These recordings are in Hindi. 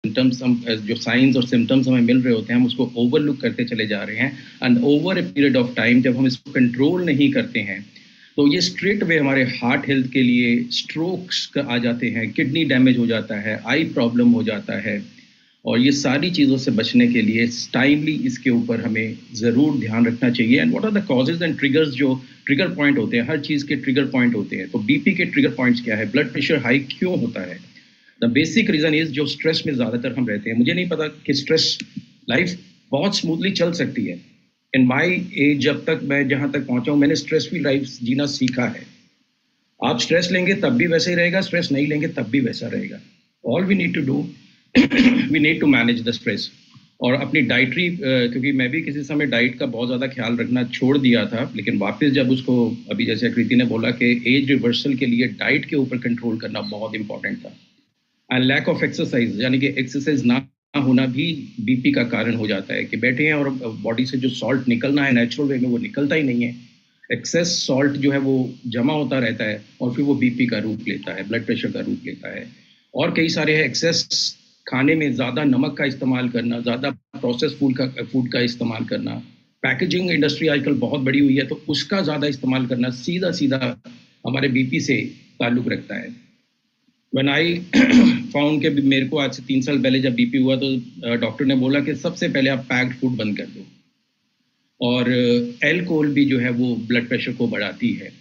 सिम्टम्स हम जो साइंस और सिम्टम्स हमें मिल रहे होते हैं हम उसको ओवरलुक करते चले जा रहे हैं and over a period of time जब हम इसको कंट्रोल नहीं करते हैं तो ये स्ट्रेट वे हमारे हार्ट हेल्थ के लिए स्ट्रोक्स आ जाते हैं, किडनी डैमेज हो जाता है, आई प्रॉब्लम हो जाता है। और ये सारी चीज़ों से बचने के लिए टाइमली इसके ऊपर हमें ज़रूर ध्यान रखना चाहिए। And what are the causes and triggers, जो ट्रिगर पॉइंट होते हैं, हर चीज़ के ट्रिगर पॉइंट होते हैं। तो बीपी के ट्रिगर पॉइंट्स क्या है, ब्लड प्रेशर हाई क्यों होता है? द बेसिक रीज़न इज़ जो स्ट्रेस में ज़्यादातर हम रहते हैं। मुझे नहीं पता कि स्ट्रेस लाइफ बहुत स्मूथली चल सकती है। इन माई एज जब तक मैं जहाँ तक पहुँचा हूँ मैंने स्ट्रेस फ्री लाइफ जीना सीखा है। आप स्ट्रेस लेंगे तब भी वैसे ही रहेगा, स्ट्रेस नहीं लेंगे तब भी वैसा रहेगा। All we need to do we need to manage the stress. और अपनी डाइटरी क्योंकि मैं भी किसी समय डाइट का बहुत ज़्यादा ख्याल रखना छोड़ दिया था, लेकिन वापस जब उसको अभी जैसे कृति ने बोला कि एज रिवर्सल के लिए डाइट के ऊपर कंट्रोल करना बहुत इंपॉर्टेंट था। एंड लैक ऑफ एक्सरसाइज, यानी कि एक्सरसाइज ना होना भी बीपी का कारण हो जाता है कि बैठे हैं और बॉडी से जो सॉल्ट निकलना है नेचुरल वे में वो निकलता ही नहीं है। एक्सेस सॉल्ट जो है वो जमा होता रहता है और फिर वो बीपी का रूप लेता है, ब्लड प्रेशर का रूप लेता है। और कई सारे है एक्सेस खाने में ज़्यादा नमक का इस्तेमाल करना, ज़्यादा प्रोसेस फूड का इस्तेमाल करना, पैकेजिंग इंडस्ट्री आजकल बहुत बड़ी हुई है तो उसका ज़्यादा इस्तेमाल करना सीधा सीधा हमारे बीपी से ताल्लुक़ रखता है। व्हेन आई फाउंड कि मेरे को आज से 3 साल पहले जब बीपी हुआ तो डॉक्टर ने बोला कि सबसे पहले आप पैक्ड फूड बंद कर दो। और एल्कोहल भी जो है वो ब्लड प्रेशर को बढ़ाती है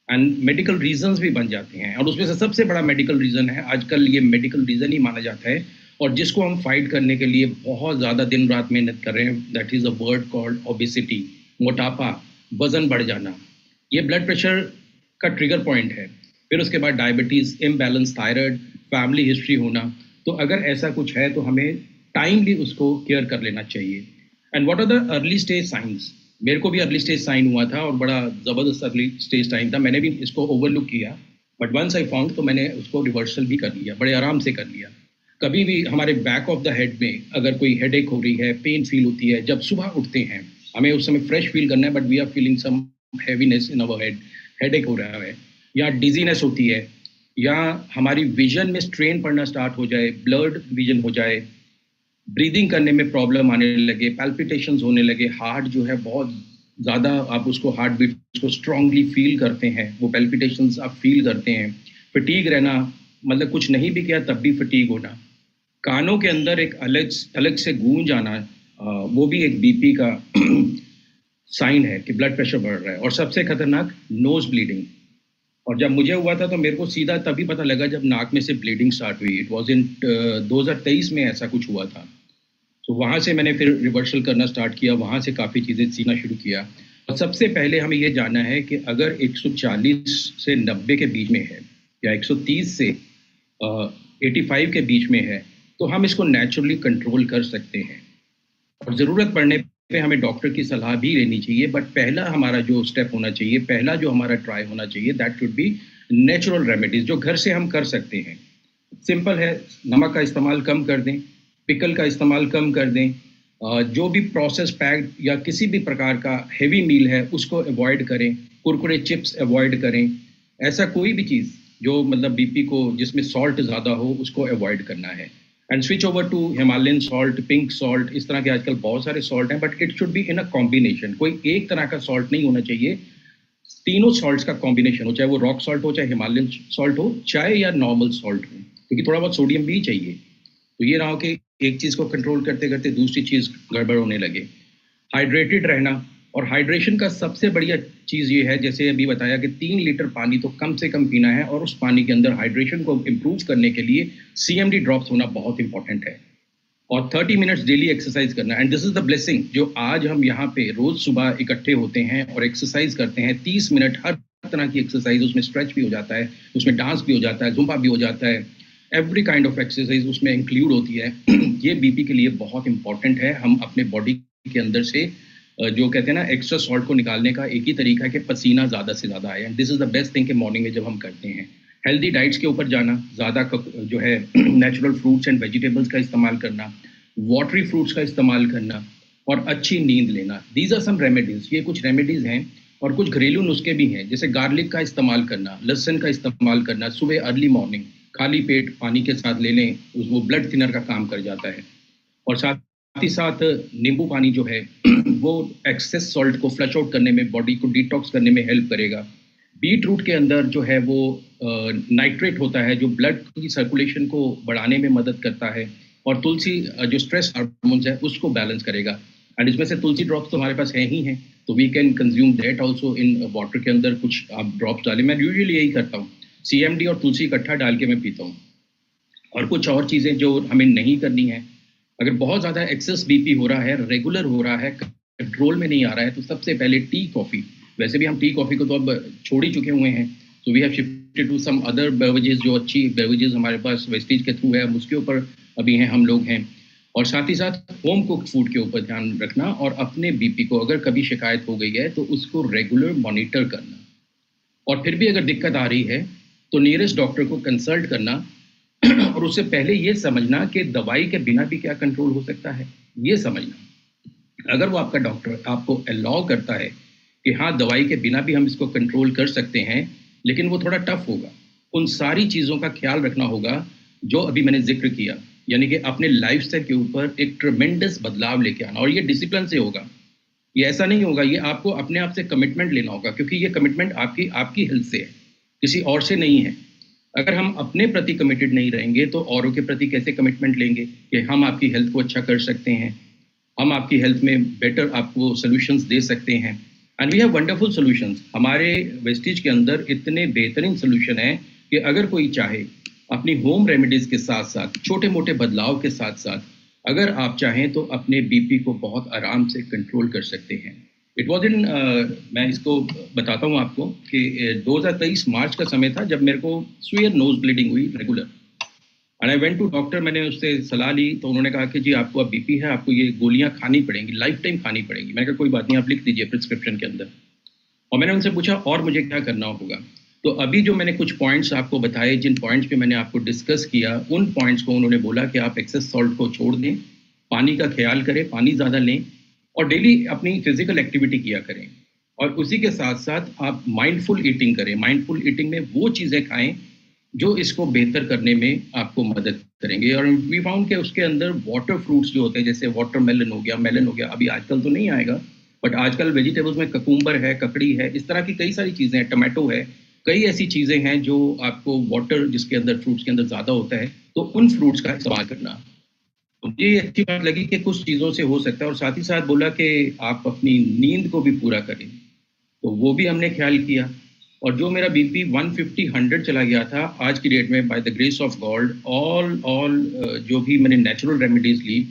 एंड मेडिकल रीजंस भी बन जाते हैं। और उसमें से सबसे बड़ा मेडिकल रीज़न है, आजकल ये मेडिकल रीज़न ही माना जाता है और जिसको हम फाइट करने के लिए बहुत ज़्यादा दिन रात मेहनत कर रहे हैं, that is a word called obesity, मोटापा, वज़न बढ़ जाना। ये ब्लड प्रेशर का ट्रिगर पॉइंट है। फिर उसके बाद diabetes, imbalance thyroid, family history होना। तो अगर ऐसा कुछ है तो हमें टाइमली उसको केयर कर लेना चाहिए। And what are the early stage signs? मेरे को भी अर्ली स्टेज साइन हुआ था और बड़ा ज़बरदस्त अर्ली स्टेज टाइम था। मैंने भी इसको ओवरलुक किया बट वंस आई फाउंड तो मैंने उसको रिवर्सल भी कर लिया, बड़े आराम से कर लिया। कभी भी हमारे बैक ऑफ द हेड में अगर कोई हेडेक हो रही है, पेन फील होती है, जब सुबह उठते हैं हमें उस समय फ्रेश फील करना है but we are feeling some heaviness in our head, headache हो रहा है या डिजीनेस होती है या हमारी विजन में स्ट्रेन पड़ना स्टार्ट हो जाए, ब्लर्ड विजन हो जाए, ब्रीदिंग करने में प्रॉब्लम आने लगे, पैल्पिटेशंस होने लगे, हार्ट जो है बहुत ज़्यादा आप उसको हार्ट बीट को स्ट्रांगली फील करते हैं, वो पैल्पिटेशंस आप फील करते हैं, फटीग रहना, मतलब कुछ नहीं भी किया तब भी फटीग होना, कानों के अंदर एक अलग अलग से गूंज आना, वो भी एक बीपी का साइन है कि ब्लड प्रेशर बढ़ रहा है। और सबसे खतरनाक नोज ब्लीडिंग। और जब मुझे हुआ था तो मेरे को सीधा तभी पता लगा जब नाक में से ब्लीडिंग स्टार्ट हुई। इट वाज इन 2023 में ऐसा कुछ हुआ था। तो वहाँ से मैंने फिर रिवर्सल करना स्टार्ट किया, वहाँ से काफ़ी चीज़ें सीखना शुरू किया। और सबसे पहले हमें ये जानना है कि अगर 140 से 90 के बीच में है या 130 से 85 के बीच में है तो हम इसको नेचुरली कंट्रोल कर सकते हैं। और ज़रूरत पड़ने पे हमें डॉक्टर की सलाह भी लेनी चाहिए। बट पहला हमारा जो स्टेप होना चाहिए, पहला जो हमारा ट्राई होना चाहिए, that should be natural remedies जो घर से हम कर सकते हैं। सिंपल है, नमक का इस्तेमाल कम कर दें, पिकल का इस्तेमाल कम कर दें, जो भी प्रोसेस पैक्ड या किसी भी प्रकार का हेवी मील है उसको अवॉइड करें, कुरकुरे चिप्स अवॉइड करें। ऐसा कोई भी चीज़ जो मतलब बीपी को जिसमें सॉल्ट ज़्यादा हो उसको अवॉइड करना है। And switch over to Himalayan salt, pink salt, इस तरह के आजकल बहुत सारे सॉल्ट हैं but it should be in a combination. कोई एक तरह का सॉल्ट नहीं होना चाहिए, तीनों सॉल्ट्स का कॉम्बिनेशन हो, चाहे वो रॉक सॉल्ट हो, चाहे हिमालयन सॉल्ट हो, चाहे या नॉर्मल सॉल्ट हो, क्योंकि थोड़ा बहुत सोडियम भी चाहिए। तो ये रहा हो कि एक चीज़ को कंट्रोल करते करते दूसरी चीज़ गड़बड़ होने लगे। हाइड्रेटेड रहना, और हाइड्रेशन का सबसे बढ़िया चीज़ ये है, जैसे अभी बताया कि 3 लीटर पानी तो कम से कम पीना है और उस पानी के अंदर हाइड्रेशन को इम्प्रूव करने के लिए CMD ड्रॉप्स होना बहुत इंपॉर्टेंट है। और 30 मिनट्स डेली एक्सरसाइज करना। And this is the blessing, जो आज हम यहाँ पे रोज सुबह इकट्ठे होते हैं और एक्सरसाइज करते हैं 30 मिनट, हर तरह की एक्सरसाइज, उसमें स्ट्रेच भी हो जाता है, उसमें डांस भी हो जाता है, जुम्बा भी हो जाता है, एवरी काइंड ऑफ एक्सरसाइज उसमें इंक्लूड होती है। ये बीपी के लिए बहुत इंपॉर्टेंट है। हम अपने बॉडी के अंदर से जो कहते हैं ना एक्स्ट्रा सॉल्ट को निकालने का एक ही तरीका है कि पसीना ज़्यादा से ज़्यादा आए। And this is the best thing कि मॉर्निंग में जब हम करते हैं हेल्दी डाइट्स के ऊपर जाना, ज़्यादा जो है नेचुरल फ्रूट्स एंड वेजिटेबल्स का इस्तेमाल करना, वाटरी फ्रूट्स का इस्तेमाल करना और अच्छी नींद लेना। These are some remedies. ये कुछ रेमेडीज़ हैं और कुछ घरेलू नुस्खे भी हैं, जैसे गार्लिक का इस्तेमाल करना, लहसुन का इस्तेमाल करना सुबह अर्ली मॉर्निंग, खाली पेट पानी के साथ ले लें, वो ब्लड थिनर का काम कर जाता है। और साथ ही साथ नींबू पानी जो है वो एक्सेस सॉल्ट को फ्लश आउट करने में, बॉडी को डिटॉक्स करने में हेल्प करेगा। बीट रूट के अंदर जो है वो नाइट्रेट होता है जो ब्लड की सर्कुलेशन को बढ़ाने में मदद करता है। और तुलसी जो स्ट्रेस हार्मोन्स है उसको बैलेंस करेगा। एंड इसमें से तुलसी ड्रॉप्स तो हमारे पास है ही हैं, तो we can consume that also in water के अंदर कुछ आप ड्रॉप्स डालें। मैं यूजुअली यही करता हूँ, CMD और तुलसी इकट्ठा डाल के मैं पीता हूँ। और कुछ और चीज़ें जो हमें नहीं करनी है, अगर बहुत ज़्यादा एक्सेस बीपी हो रहा है, रेगुलर हो रहा है, कंट्रोल में नहीं आ रहा है, तो सबसे पहले टी कॉफ़ी, वैसे भी हम टी कॉफ़ी को तो अब छोड़ ही चुके हुए हैं, तो we have shifted to some other beverages, जो अच्छी बेवरेजेस हमारे पास वेस्टीज के थ्रू है, हम उसके ऊपर अभी हैं, हम लोग हैं। और साथ ही साथ होम कुक्ड फूड के ऊपर ध्यान रखना, और अपने बीपी को अगर कभी शिकायत हो गई है तो उसको रेगुलर मॉनिटर करना। और फिर भी अगर दिक्कत आ रही है तो नियरेस्ट डॉक्टर को कंसल्ट करना और उससे पहले ये समझना कि दवाई के बिना भी क्या कंट्रोल हो सकता है, ये समझना। अगर वो आपका डॉक्टर आपको अलाउ करता है कि हाँ दवाई के बिना भी हम इसको कंट्रोल कर सकते हैं, लेकिन वो थोड़ा टफ होगा, उन सारी चीज़ों का ख्याल रखना होगा जो अभी मैंने जिक्र किया, यानी कि अपने लाइफस्टाइल के ऊपर एक ट्रेमेंडस बदलाव लेके आना। और ये डिसिप्लिन से होगा, ये ऐसा नहीं होगा, ये आपको अपने आप से कमिटमेंट लेना होगा, क्योंकि ये कमिटमेंट आपकी आपकी हेल्थ से है, किसी और से नहीं है। अगर हम अपने प्रति कमिटेड नहीं रहेंगे तो औरों के प्रति कैसे कमिटमेंट लेंगे कि हम आपकी हेल्थ को अच्छा कर सकते हैं, हम आपकी हेल्थ में बेटर आपको सॉल्यूशंस दे सकते हैं। And we have wonderful solutions, हमारे वेस्टेज के अंदर इतने बेहतरीन सॉल्यूशन हैं कि अगर कोई चाहे अपनी होम रेमेडीज के साथ साथ, छोटे मोटे बदलाव के साथ साथ, अगर आप चाहें तो अपने बीपी को बहुत आराम से कंट्रोल कर सकते हैं। इट वॉज इन मैं इसको बताता हूँ आपको कि 2023 मार्च का समय था जब मेरे को स्वेयर नोज ब्लीडिंग हुई regular. And I went to doctor, मैंने उससे सलाह ली तो उन्होंने कहा कि जी आपको अब बीपी है, आपको ये गोलियां खानी पड़ेंगी, लाइफ टाइम खानी पड़ेंगी। मैंने कहा कोई बात नहीं, आप लिख दीजिए प्रिस्क्रिप्शन के अंदर। और मैंने उनसे पूछा और मुझे क्या करना होगा। तो अभी जो मैंने कुछ पॉइंट्स आपको बताए, जिन पॉइंट्स पे मैंने आपको डिस्कस किया, उन पॉइंट्स को उन्होंने बोला कि आप एक्सेस सॉल्ट को छोड़ दें, पानी का ख्याल करें, पानी ज़्यादा लें, और डेली अपनी फिजिकल एक्टिविटी किया करें। और उसी के साथ साथ आप माइंडफुल ईटिंग करें। माइंडफुल ईटिंग में वो चीज़ें खाएं जो इसको बेहतर करने में आपको मदद करेंगे। और वी फाउंड के उसके अंदर वाटर फ्रूट्स जो होते हैं, जैसे वाटरमेलन हो गया, मेलन हो गया, अभी आजकल तो नहीं आएगा, बट आजकल वेजिटेबल्स में ककूम्बर है, ककड़ी है, इस तरह की कई सारी चीज़ें हैं, टमाटो है, कई ऐसी चीज़ें हैं जो आपको वाटर जिसके अंदर फ्रूट्स के अंदर ज़्यादा होता है, तो उन फ्रूट्स का इस्तेमाल करना। तो मुझे ये अच्छी बात लगी कि कुछ चीज़ों से हो सकता है। और साथ ही साथ बोला कि आप अपनी नींद को भी पूरा करें, तो वो भी हमने ख्याल किया। और जो मेरा बीपी 150 100 चला गया था, आज की डेट में by the grace of God all जो भी मैंने नेचुरल रेमेडीज ली,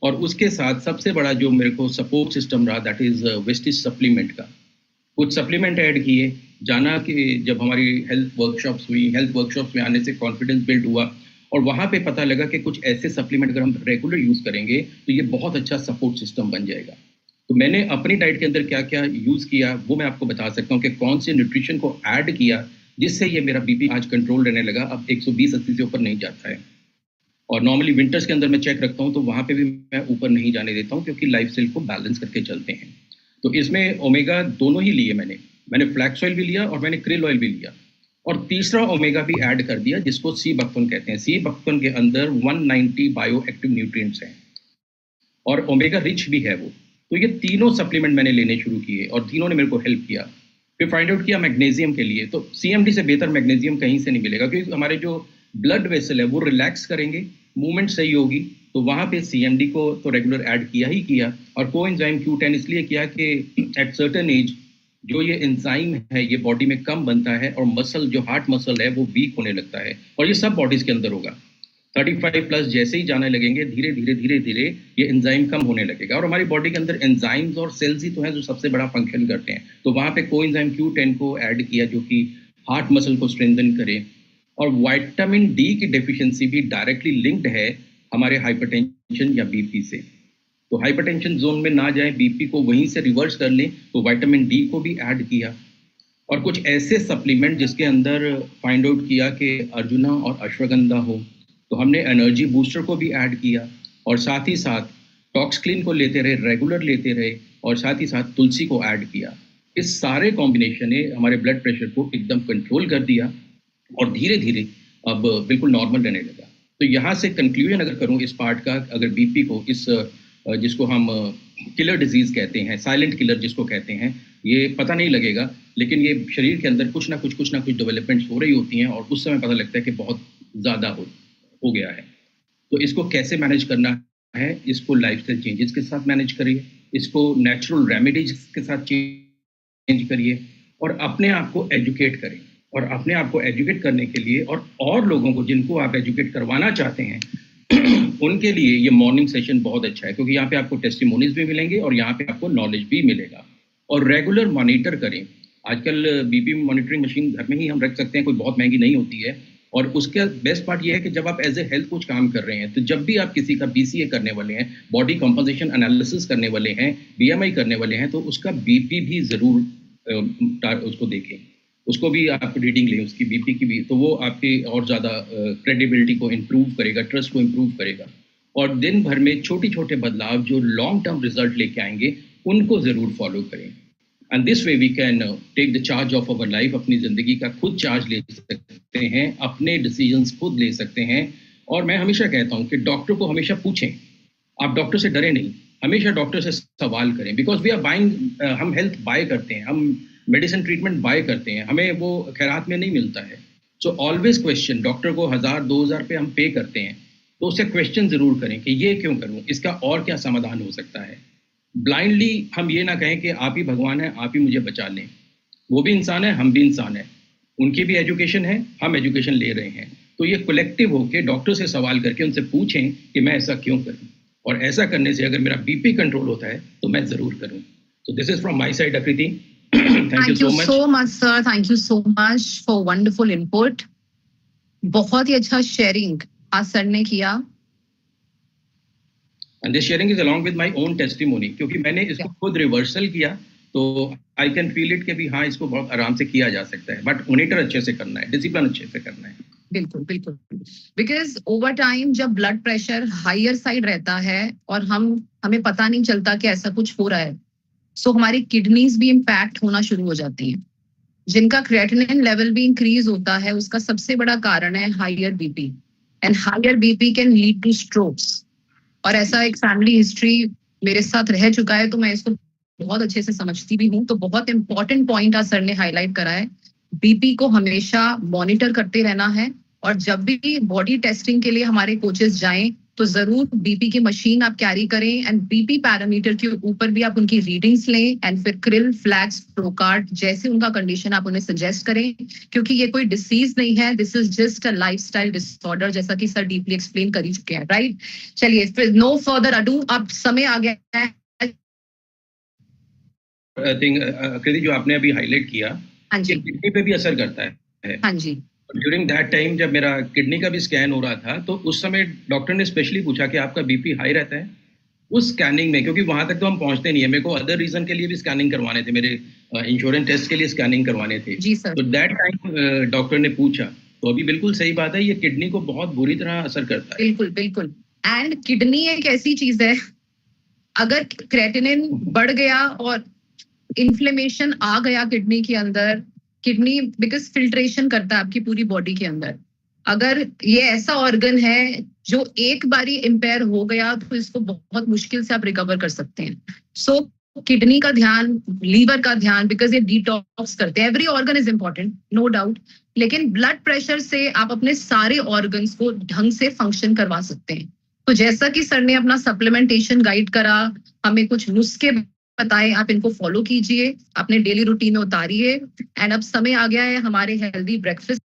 और उसके साथ सबसे बड़ा जो मेरे को सपोर्ट सिस्टम रहा, दैट इज वेस्टिज सप्लीमेंट का। कुछ सप्लीमेंट ऐड किए, जाना कि जब हमारी हेल्थ वर्कशॉप्स हुई, हेल्थ वर्कशॉप्स में आने से कॉन्फिडेंस बिल्ड हुआ, और वहाँ पे पता लगा कि कुछ ऐसे सप्लीमेंट अगर हम रेगुलर यूज़ करेंगे तो ये बहुत अच्छा सपोर्ट सिस्टम बन जाएगा। तो मैंने अपनी डाइट के अंदर क्या क्या यूज़ किया वो मैं आपको बता सकता हूँ कि कौन से न्यूट्रिशन को ऐड किया जिससे ये मेरा बीपी आज कंट्रोल रहने लगा, अब 120-80 से ऊपर नहीं जाता है। और नॉर्मली विंटर्स के अंदर मैं चेक रखता हूँ तो वहाँ पे भी मैं ऊपर नहीं जाने देता हूँ, क्योंकि लाइफस्टाइल को बैलेंस करके चलते हैं। तो इसमें ओमेगा दोनों ही लिए मैंने फ्लैक्स ऑयल भी लिया और मैंने क्रिल ऑयल भी लिया, और तीसरा ओमेगा भी ऐड कर दिया जिसको सी बकथुन कहते हैं। सी बकथुन के अंदर 190 बायो एक्टिव न्यूट्रिएंट्स हैं और ओमेगा रिच भी है वो। तो ये तीनों सप्लीमेंट मैंने लेने शुरू किए और तीनों ने मेरे को हेल्प किया। फिर फाइंड आउट किया मैग्नीशियम के लिए, तो सीएमडी से बेहतर मैग्नीशियम कहीं से नहीं मिलेगा, क्योंकि हमारे जो ब्लड वेसल है वो रिलैक्स करेंगे, मूवमेंट सही होगी, तो वहाँ पे सीएमडी को तो रेगुलर ऐड किया ही किया। और कोएंजाइम Q10 इसलिए किया कि एट सर्टेन एज जो ये एंजाइम है ये बॉडी में कम बनता है और मसल जो हार्ट मसल है वो वीक होने लगता है, और ये सब बॉडीज के अंदर होगा। 35 प्लस जैसे ही जाने लगेंगे धीरे धीरे धीरे धीरे ये एंजाइम कम होने लगेगा, और हमारी बॉडी के अंदर एंजाइम्स और सेल्स ही तो हैं जो सबसे बड़ा फंक्शन करते हैं। तो वहाँ पे कोएंजाइम Q10 को ऐड किया जो कि हार्ट मसल को स्ट्रेंथन करे। और विटामिन डी की डेफिशिएंसी भी डायरेक्टली लिंक्ड है हमारे हाइपरटेंशन या बीपी से। तो हाइपरटेंशन जोन में ना जाए, बीपी को वहीं से रिवर्स कर लें, तो विटामिन डी को भी ऐड किया। और कुछ ऐसे सप्लीमेंट जिसके अंदर फाइंड आउट किया कि अर्जुना और अश्वगंधा हो, तो हमने एनर्जी बूस्टर को भी ऐड किया, और साथ ही साथ टॉक्सक्लीन को लेते रहे, रेगुलर लेते रहे, और साथ ही साथ तुलसी को ऐड किया। इस सारे कॉम्बिनेशन ने हमारे ब्लड प्रेशर को एकदम कंट्रोल कर दिया, और धीरे धीरे अब बिल्कुल नॉर्मल रहने लगा। तो यहाँ से कंक्लूजन अगर करूँ इस पार्ट का, अगर बीपी को इस जिसको हम किलर डिजीज़ कहते हैं, साइलेंट किलर जिसको कहते हैं, ये पता नहीं लगेगा, लेकिन ये शरीर के अंदर कुछ ना कुछ डेवलपमेंट्स हो रही होती हैं और उस समय पता लगता है कि बहुत ज़्यादा हो गया है। तो इसको कैसे मैनेज करना है, इसको लाइफ़स्टाइल चेंजेस के साथ मैनेज करिए, इसको नेचुरल रेमेडीज़ के साथ चेंज करिए और अपने आप को एजुकेट करें। और अपने आप को एजुकेट करने के लिए और लोगों को जिनको आप एजुकेट करवाना चाहते हैं उनके लिए ये मॉर्निंग सेशन बहुत अच्छा है, क्योंकि यहाँ पे आपको टेस्टिमोनीज भी मिलेंगे और यहाँ पे आपको नॉलेज भी मिलेगा। और रेगुलर मॉनिटर करें। आजकल बीपी मॉनिटरिंग मशीन घर में ही हम रख सकते हैं, कोई बहुत महंगी नहीं होती है। और उसका बेस्ट पार्ट ये है कि जब आप एज ए हेल्थ कोच काम कर रहे हैं, तो जब भी आप किसी का बीसीए करने वाले हैं, बॉडी कंपोजिशन एनालिसिस करने वाले हैं, बीएमआई करने वाले हैं, तो उसका बीपी भी ज़रूर उसको देखें, उसको भी आप रीडिंग लें, उसकी बीपी की भी, तो वो आपकी और ज़्यादा क्रेडिबिलिटी को इम्प्रूव करेगा, ट्रस्ट को इम्प्रूव करेगा। और दिन भर में छोटे-छोटे बदलाव जो लॉन्ग टर्म रिजल्ट लेके आएंगे, उनको ज़रूर फॉलो करें। And this way we can take the charge of our life, अपनी ज़िंदगी का खुद चार्ज ले सकते हैं, अपने डिसीजंस खुद ले सकते हैं। और मैं हमेशा कहता हूँ कि डॉक्टर को हमेशा पूछें, आप डॉक्टर से डरे नहीं, हमेशा डॉक्टर से सवाल करें, बिकॉज वी आर बाइंग, हम हेल्थ बाय करते हैं, हम मेडिसिन ट्रीटमेंट बाय करते हैं, हमें वो खैरात में नहीं मिलता है। सो ऑलवेज क्वेश्चन, डॉक्टर को 1000-2000 पे हम पे करते हैं, तो उससे क्वेश्चन जरूर करें कि ये क्यों करूं, इसका और क्या समाधान हो सकता है। ब्लाइंडली हम ये ना कहें कि आप ही भगवान हैं, आप ही मुझे बचा लें। वो भी इंसान है, हम भी इंसान हैं, उनकी भी एजुकेशन है, हम एजुकेशन ले रहे हैं। तो ये कलेक्टिव होकर डॉक्टर से सवाल करके उनसे पूछें कि मैं ऐसा क्यों करूं, और ऐसा करने से अगर मेरा बीपी कंट्रोल होता है तो मैं जरूर करूं। So this is from my side, Akriti. Thank you so much, sir. Thank you so much for wonderful input. बहुत ही अच्छा शेयरिंग आज सर ने किया। And this sharing is along with my own testimony, क्योंकि मैंने इसको खुद रिवर्सल किया, तो I can feel it कि भी हाँ, इसको बहुत आराम से किया जा सकता है, बट मॉनिटर अच्छे से करना है, डिसिप्लिन अच्छे से करना है। बिल्कुल बिल्कुल, बिकॉज ओवर टाइम जब ब्लड प्रेशर हायर साइड रहता है और हमें पता नहीं चलता कि ऐसा कुछ हो रहा है, सो हमारी किडनीज भी इम्पैक्ट होना शुरू हो जाती हैं। जिनका क्रिएटिनिन लेवल भी इंक्रीज होता है, उसका सबसे बड़ा कारण है higher BP, and higher BP can lead to strokes. और ऐसा एक फैमिली हिस्ट्री मेरे साथ रह चुका है, तो मैं इसको बहुत अच्छे से समझती भी हूँ। तो बहुत इंपॉर्टेंट पॉइंट आज सर ने हाईलाइट करा है, बीपी को हमेशा मॉनिटर करते रहना है। और जब भी बॉडी टेस्टिंग के लिए हमारे कोचेस जाएं, तो जरूर बीपी की मशीन आप कैरी करें, एंड बीपी पैरामीटर के ऊपर भी आप उनकी रीडिंग्स लें, एंड फिर क्रिल, फ्लैक्स, प्रोकार्ड जैसे उनका कंडीशन आप उन्हें सजेस्ट करें, क्योंकि ये कोई डिसीज नहीं है, this is just a lifestyle disorder, जैसा कि सर डीपली एक्सप्लेन कर ही चुके हैं, राइट। चलिए फिर नो फर्दर अडू, अब समय आ गया है। आई थिंक कृति जो आपने अभी हाईलाइट किया, हाँ जी, किडनी पे भी असर करता है। हाँ जी। ड्यूरिंग दैट टाइम जब मेरा किडनी का भी स्कैन हो रहा था, तो उस समय डॉक्टर ने स्पेशली पूछा कि आपका बीपी हाई रहता है उस स्कैनिंग में, क्योंकि वहां तक तो हम पहुंचते नहीं है। मेरे को अदर रीजन के लिए भी स्कैनिंग करवाने थे, मेरे इंश्योरेंस टेस्ट के लिए स्कैनिंग करवाने थे जी सर। तो दैट टाइम डॉक्टर ने पूछा, तो अभी बिल्कुल सही बात है, ये किडनी को बहुत बुरी तरह असर करता है। बिल्कुल बिल्कुल, एंड किडनी एक ऐसी चीज है, अगर क्रेटिनिन बढ़ गया और इन्फ्लेमेशन आ गया किडनी के अंदर, किडनी बिकॉज फिल्ट्रेशन करता है आपकी पूरी बॉडी के अंदर, अगर ये ऐसा ऑर्गन है जो एक बारी इम्पेयर हो गया, तो इसको बहुत मुश्किल से आप रिकवर कर सकते हैं। सो किडनी का ध्यान, लीवर का ध्यान, बिकॉज ये डिटॉक्स करते हैं। Every organ is important, no doubt, लेकिन ब्लड प्रेशर से आप अपने सारे ऑर्गन्स को ढंग से फंक्शन करवा सकते हैं। तो जैसा कि सर ने अपना सप्लीमेंटेशन गाइड करा, हमें कुछ नुस्खे बताएं, आप इनको फॉलो कीजिए, अपने डेली रूटीन में उतारिए। एंड अब समय आ गया है हमारे हेल्दी ब्रेकफास्ट